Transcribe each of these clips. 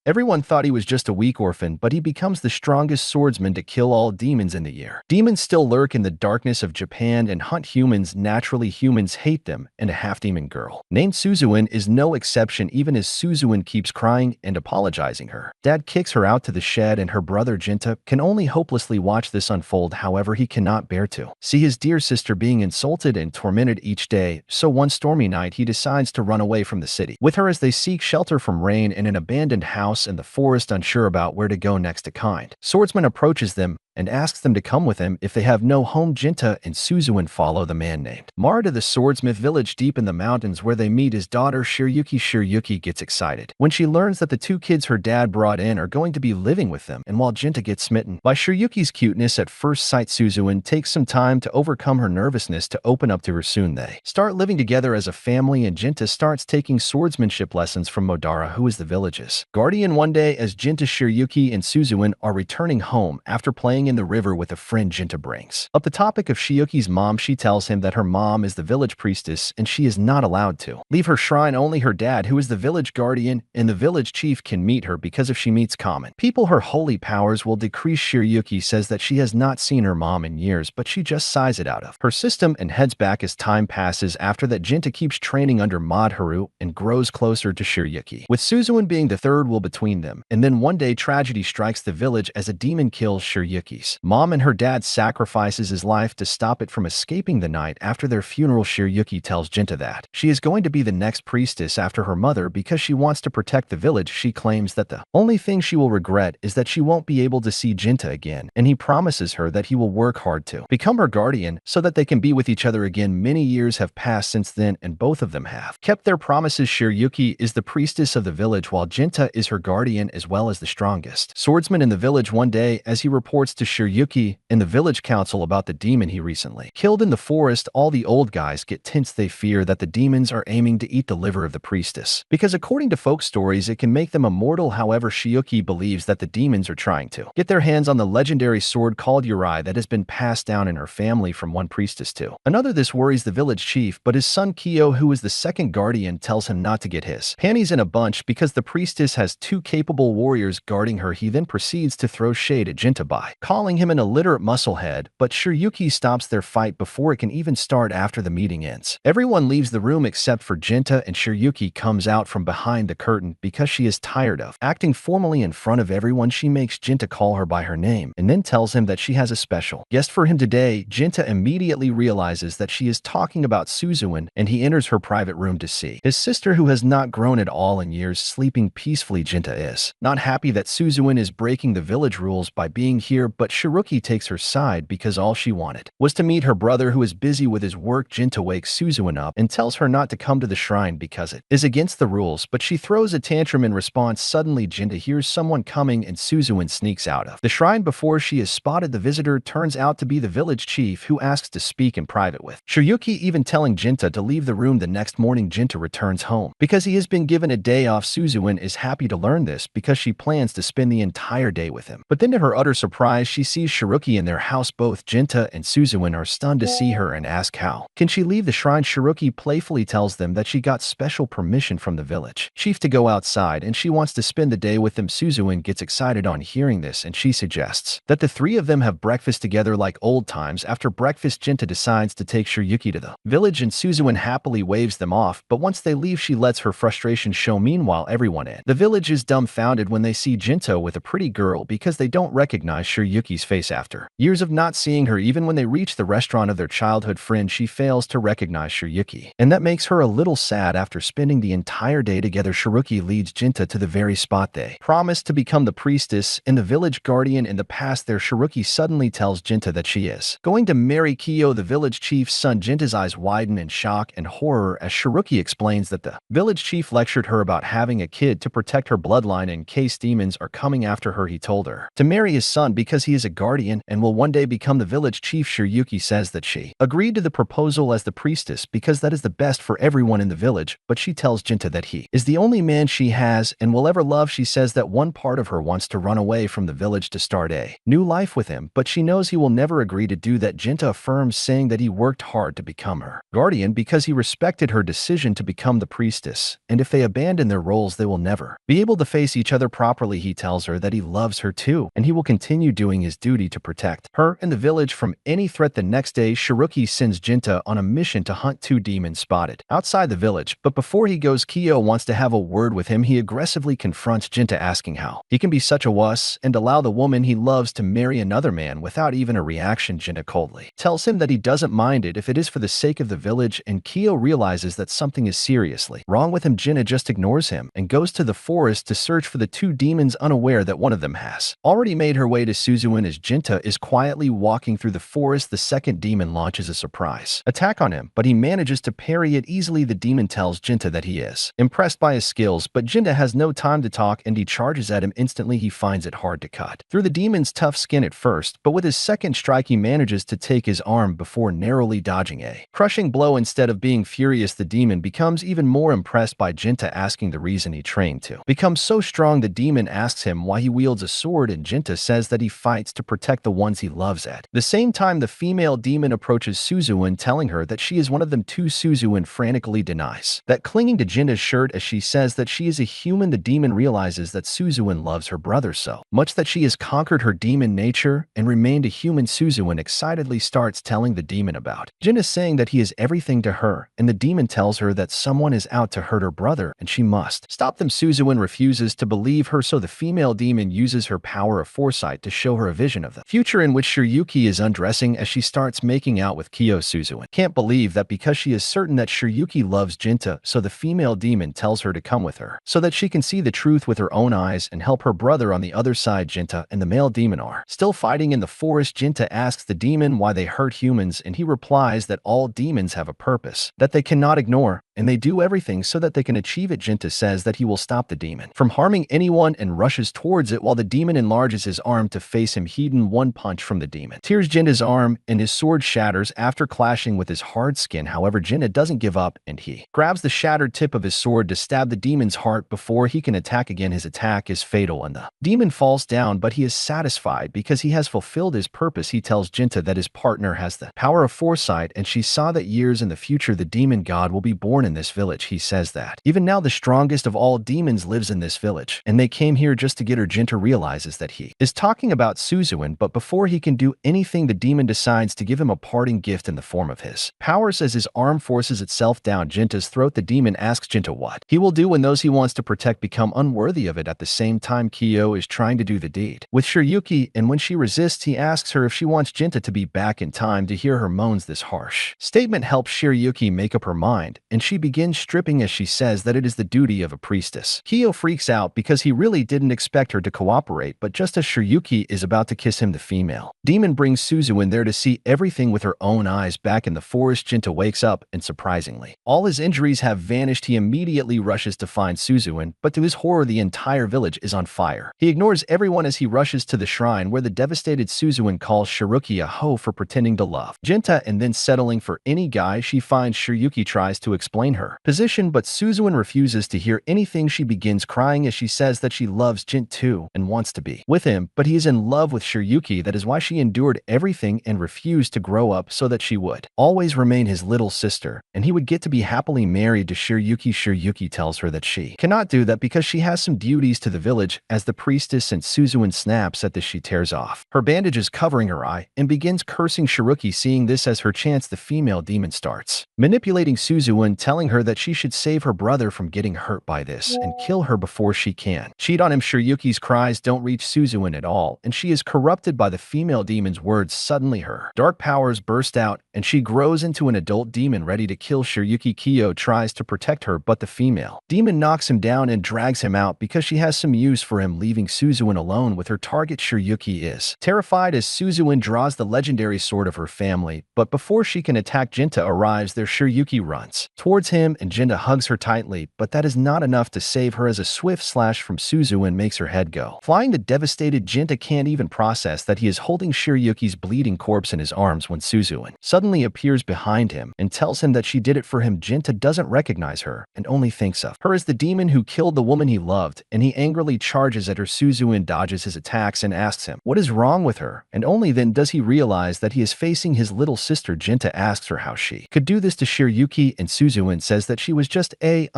Everyone thought he was just a weak orphan, but he becomes the strongest swordsman to kill all demons in the year. Demons still lurk in the darkness of Japan and hunt humans. Naturally, humans hate them, and a half-demon girl named Suzuin is no exception, even as Suzuin keeps crying and apologizing her. Dad kicks her out to the shed, and her brother Jinta can only hopelessly watch this unfold. However, he cannot bear to see his dear sister being insulted and tormented each day, so one stormy night he decides to run away from the city with her as they seek shelter from rain in an abandoned house in the forest, unsure about where to go next. A kind swordsman approaches them and asks them to come with him if they have no home. Jinta and Suzuin follow the man named Mara to the swordsmith village deep in the mountains, where they meet his daughter Shiryuki. Shiryuki gets excited when she learns that the two kids her dad brought in are going to be living with them, and while Jinta gets smitten by Shiryuki's cuteness at first sight, Suzuin takes some time to overcome her nervousness to open up to her. Soon they start living together as a family, and Jinta starts taking swordsmanship lessons from Modara, who is the village's guardian. One day, as Jinta, Shiryuki, and Suzuin are returning home after playing in the river with a friend, Jinta brings up the topic of Shiryuki's mom. She tells him that her mom is the village priestess and she is not allowed to leave her shrine. Only her dad, who is the village guardian and the village chief, can meet her, because if she meets common people, her holy powers will decrease. Shiryuki says that she has not seen her mom in years, but she just sighs it out of her system and heads back as time passes. After that, Jinta keeps training under Madharu and grows closer to Shiryuki, with Suzuin being the third wheel between them. And then one day, tragedy strikes the village as a demon kills Shiryuki's mom, and her dad sacrifices his life to stop it from escaping. The night after their funeral, Shiryuki tells Jinta that she is going to be the next priestess after her mother because she wants to protect the village. She claims that the only thing she will regret is that she won't be able to see Jinta again, and he promises her that he will work hard to become her guardian so that they can be with each other again. Many years have passed since then, and both of them have kept their promises. Shiryuki is the priestess of the village, while Jinta is her guardian as well as the strongest swordsman in the village. One day, as he reports to Shiryuki and the village council about the demon he recently killed in the forest, all the old guys get tense. They fear that the demons are aiming to eat the liver of the priestess, because according to folk stories, it can make them immortal. However, Shiryuki believes that the demons are trying to get their hands on the legendary sword called Yurei that has been passed down in her family from one priestess to another. This worries the village chief, but his son Kyo, who is the second guardian, tells him not to get his panties in a bunch because the priestess has two capable warriors guarding her. He then proceeds to throw shade at Jinta by calling him an illiterate musclehead, but Shiryuki stops their fight before it can even start. After the meeting ends, everyone leaves the room except for Jinta, and Shiryuki comes out from behind the curtain because she is tired of acting formally in front of everyone. She makes Jinta call her by her name and then tells him that she has a special guest for him today. Jinta immediately realizes that she is talking about Suzuin, and he enters her private room to see his sister, who has not grown at all in years, sleeping peacefully. Jinta is not happy that Suzuin is breaking the village rules by being here, but Shiryuki takes her side because all she wanted was to meet her brother, who is busy with his work. Jinta wakes Suzuin up and tells her not to come to the shrine because it is against the rules, but she throws a tantrum in response. Suddenly, Jinta hears someone coming and Suzuin sneaks out of the shrine before she is spotted. The visitor turns out to be the village chief, who asks to speak in private with Shiryuki, even telling Jinta to leave the room. The next morning, Jinta returns home because he has been given a day off. Suzuin is happy to learn this because she plans to spend the entire day with him. But then, to her utter surprise, she sees Shiryuki in their house. Both Jinta and Suzuin are stunned to see her and ask how can she leave the shrine. Shiryuki playfully tells them that she got special permission from the village chief to go outside and she wants to spend the day with them. Suzuin gets excited on hearing this, and she suggests that the three of them have breakfast together like old times. After breakfast, Jinta decides to take Shiryuki to the village, and Suzuin happily waves them off, but once they leave, she lets her frustration show. Meanwhile, everyone in the village is dumbfounded when they see Jinta with a pretty girl because they don't recognize Shiryuki's face after years of not seeing her. Even when they reach the restaurant of their childhood friend, she fails to recognize Shiryuki, and that makes her a little sad. After spending the entire day together, Shiryuki leads Jinta to the very spot they promised to become the priestess and the village guardian. In the past there, Shiryuki suddenly tells Jinta that she is going to marry Kyo, the village chief's son. Jinta's eyes widen in shock and horror as Shiryuki explains that the village chief lectured her about having a kid to protect her bloodline in case demons are coming after her. He told her to marry his son because he is a guardian and will one day become the village chief. Shiryuki says that she agreed to the proposal as the priestess because that is the best for everyone in the village, but she tells Jinta that he is the only man she has and will ever love. She says that one part of her wants to run away from the village to start a new life with him, but she knows he will never agree to do that. Jinta affirms, saying that he worked hard to become her guardian because he respected her decision to become the priestess, and if they abandon their roles they will never be able to face each other properly. He tells her that he loves her too, and he will continue doing his duty to protect her and the village from any threat. The next day, Shiryuki sends Jinta on a mission to hunt two demons spotted outside the village, but before he goes, Kiyo wants to have a word with him. He aggressively confronts Jinta, asking how he can be such a wuss and allow the woman he loves to marry another man without even a reaction. Jinta coldly tells him that he doesn't mind it if it is for the sake of the village, and Kiyo realizes that something is seriously wrong with him. Jinta just ignores him and goes to the forest to search for the two demons, unaware that one of them has already made her way to Suzuin. As Jinta is quietly walking through the forest, the second demon launches a surprise attack on him, but he manages to parry it easily. The demon tells Jinta that he is impressed by his skills, but Jinta has no time to talk and he charges at him instantly. He finds it hard to cut through the demon's tough skin at first, but with his second strike he manages to take his arm before narrowly dodging a crushing blow. Instead of being furious, the demon becomes even more impressed by Jinta, asking the reason he trained to become so strong. The demon asks him why he wields a sword, and Jinta says that he fights to protect the ones he loves. At the same time, the female demon approaches Suzuin, telling her that she is one of them too. Suzuin frantically denies that, clinging to Jinta's shirt as she says that she is a human. The demon realizes that Suzuin loves her brother so much that she has conquered her demon nature and remained a human. Suzuin excitedly starts telling the demon about Jinta, saying that he is everything to her, and the demon tells her that someone is out to hurt her brother and she must stop them. Suzuin refuses to believe her, so the female demon uses her power of foresight to show her a vision of the future in which Shiryuki is undressing as she starts making out with Kiyo. Suzuin can't believe that because she is certain that Shiryuki loves Jinta, so the female demon tells her to come with her so that she can see the truth with her own eyes and help her brother. On the other side, Jinta and the male demon are still fighting in the forest. Jinta asks the demon why they hurt humans, and he replies that all demons have a purpose that they cannot ignore, and they do everything so that they can achieve it. Jinta says that he will stop the demon from harming anyone and rushes towards it while the demon enlarges his arm to face him. Hidden one punch from the demon tears Jinta's arm and his sword shatters after clashing with his hard skin. However, Jinta doesn't give up and he grabs the shattered tip of his sword to stab the demon's heart before he can attack again. His attack is fatal and the demon falls down, but he is satisfied because he has fulfilled his purpose. He tells Jinta that his partner has the power of foresight and she saw that years in the future the demon god will be born in this village. He says that even now the strongest of all demons lives in this village and they came here just to get her. Jinta realizes that he is talking about Suzuin, but before he can do anything the demon decides to give him a parting gift in the form of his powers. As his arm forces itself down Jinta's throat, the demon asks Jinta what he will do when those he wants to protect become unworthy of it. At the same time, Kiyo is trying to do the deed with Shiryuki, and when she resists he asks her if she wants Jinta to be back in time. To hear her moans, this harsh statement helps Shiryuki make up her mind, and she begins stripping as she says that it is the duty of a priestess. Kiyo freaks out because he really didn't expect her to cooperate, but just as Shiryuki is about to kiss him, the female demon brings Suzuin there to see everything with her own eyes. Back in the forest, Jinta wakes up and surprisingly all his injuries have vanished. He immediately rushes to find Suzuin, but to his horror the entire village is on fire. He ignores everyone as he rushes to the shrine where the devastated Suzuin calls Shiryuki a hoe for pretending to love Jinta and then settling for any guy she finds. Shiryuki tries to explain her position, but Suzuin refuses to hear anything. She begins crying as she says that she loves Jinta too and wants to be with him, but he is in love with Shiryuki. That is why she endured everything and refused to grow up so that she would always remain his little sister and he would get to be happily married to Shiryuki. Shiryuki tells her that she cannot do that because she has some duties to the village as the priestess, and Suzuin snaps at this. She tears off her bandages covering her eye and begins cursing Shiryuki. Seeing this as her chance, the female demon starts manipulating Suzuin, telling her that she should save her brother from getting hurt by this and kill her before she can cheat on him. Shiryuki's cries don't reach Suzuin at all, and she is corrupted by the female demon's words. Suddenly her dark powers burst out and she grows into an adult demon ready to kill Shiryuki. Kiyo tries to protect her, but the female demon knocks him down and drags him out because she has some use for him, leaving Suzuin alone with her target. Shiryuki is terrified as Suzuin draws the legendary sword of her family, but before she can attack, Jinta arrives there. Shiryuki runs towards towards him and Jinta hugs her tightly, but that is not enough to save her as a swift slash from Suzuan makes her head go. Flying, the devastated Jinta can't even process that he is holding Shiryuki's bleeding corpse in his arms when Suzuan suddenly appears behind him and tells him that she did it for him. Jinta doesn't recognize her and only thinks of her as the demon who killed the woman he loved, and he angrily charges at her. Suzuan dodges his attacks and asks him what is wrong with her, and only then does he realize that he is facing his little sister. Jinta asks her how she could do this to Shiryuki, and Suzuan says that she was just a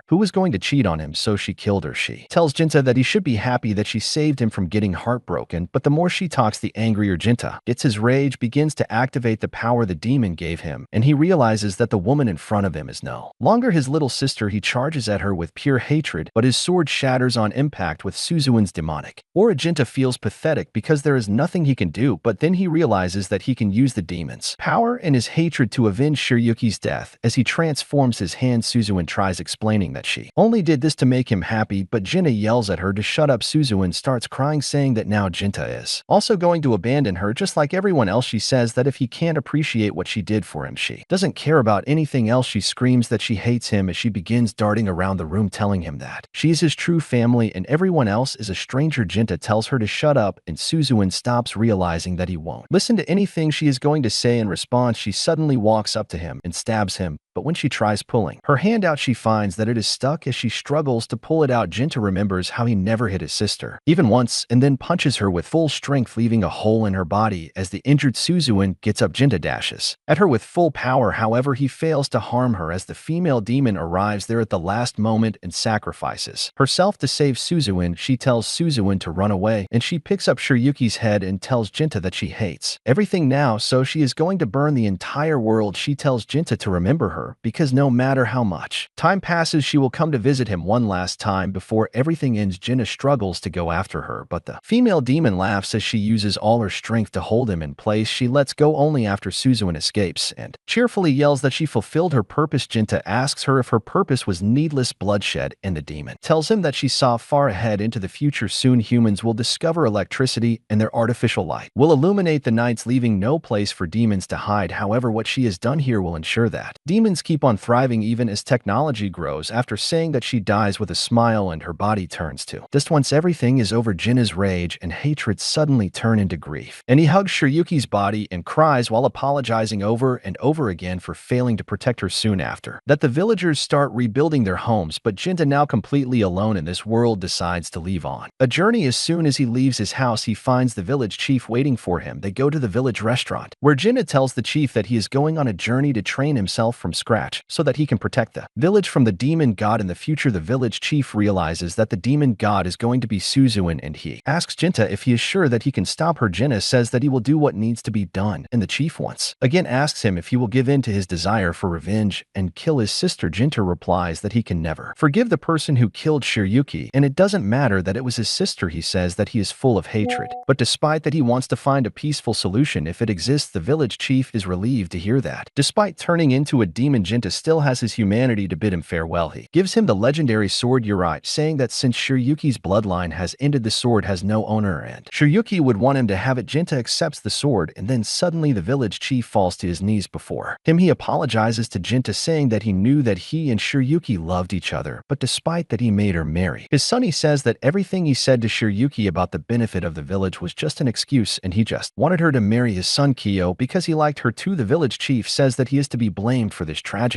who was going to cheat on him, so she killed her. She tells Jinta that he should be happy that she saved him from getting heartbroken, but the more she talks, the angrier Jinta gets. His rage begins to activate the power the demon gave him, and he realizes that the woman in front of him is no longer his little sister. He charges at her with pure hatred, but his sword shatters on impact with Suzuan's demonic aura. Jinta feels pathetic because there is nothing he can do, but then he realizes that he can use the demon's power and his hatred to avenge Shiryuki's death. As he transforms his hand, Suzuan tries explaining that she only did this to make him happy, but Jinta yells at her to shut up. Suzuan starts crying, saying that now Jinta is also going to abandon her just like everyone else. She says that if he can't appreciate what she did for him, she doesn't care about anything else. She screams that she hates him as she begins darting around the room, telling him that she is his true family and everyone else is a stranger. Jinta tells her to shut up, and Suzuan stops, realizing that he won't listen to anything she is going to say. In response, she suddenly walks up to him and stabs him, but when she tries pulling her hand out, she finds that it is stuck. As she struggles to pull it out, Jinta remembers how he never hit his sister even once, and then punches her with full strength, leaving a hole in her body. As the injured Suzuan gets up, Jinta dashes at her with full power. However, he fails to harm her as the female demon arrives there at the last moment and sacrifices herself to save Suzuan. She tells Suzuan to run away, and she picks up Shiryuki's head and tells Jinta that she hates everything now, so she is going to burn the entire world. She tells Jinta to remember her, because no matter how much time passes, she will come to visit him one last time before everything ends. Jinta struggles to go after her, but the female demon laughs as she uses all her strength to hold him in place. She lets go only after Suzuan escapes and cheerfully yells that she fulfilled her purpose. Jinta asks her if her purpose was needless bloodshed, and the demon tells him that she saw far ahead into the future. Soon humans will discover electricity, and their artificial light will illuminate the nights, leaving no place for demons to hide. However, what she has done here will ensure that demons keep on thriving even as technology grows. After saying that, she dies with a smile and her body turns to dust. Once everything is over, Jinta's rage and hatred suddenly turn into grief, and he hugs Shiryuki's body and cries while apologizing over and over again for failing to protect her. Soon after that, the villagers start rebuilding their homes, but Jinta, now completely alone in this world, decides to leave on a journey. As soon as he leaves his house, he finds the village chief waiting for him. They go to the village restaurant, where Jinta tells the chief that he is going on a journey to train himself from scratch so that he can protect the village from the demon god in the future. The village chief realizes that the demon god is going to be Suzuan, and he asks Jinta if he is sure that he can stop her. Jinta says that he will do what needs to be done, and the chief once again asks him if he will give in to his desire for revenge and kill his sister. Jinta replies that he can never forgive the person who killed Shiryuki, and it doesn't matter that it was his sister. He says that he is full of hatred, but despite that, he wants to find a peaceful solution if it exists. The village chief is relieved to hear that despite turning into a demon, Jinta still has his humanity. To bid him farewell, he gives him the legendary sword Yurite, saying that since Shiryuki's bloodline has ended, the sword has no owner and Shiryuki would want him to have it. Jinta accepts the sword, and then suddenly the village chief falls to his knees before him. He apologizes to Jinta, saying that he knew that he and Shiryuki loved each other, but despite that, he made her marry his son. He says that everything he said to Shiryuki about the benefit of the village was just an excuse, and he just wanted her to marry his son Kyo because he liked her too. The village chief says that he is to be blamed for this tragedy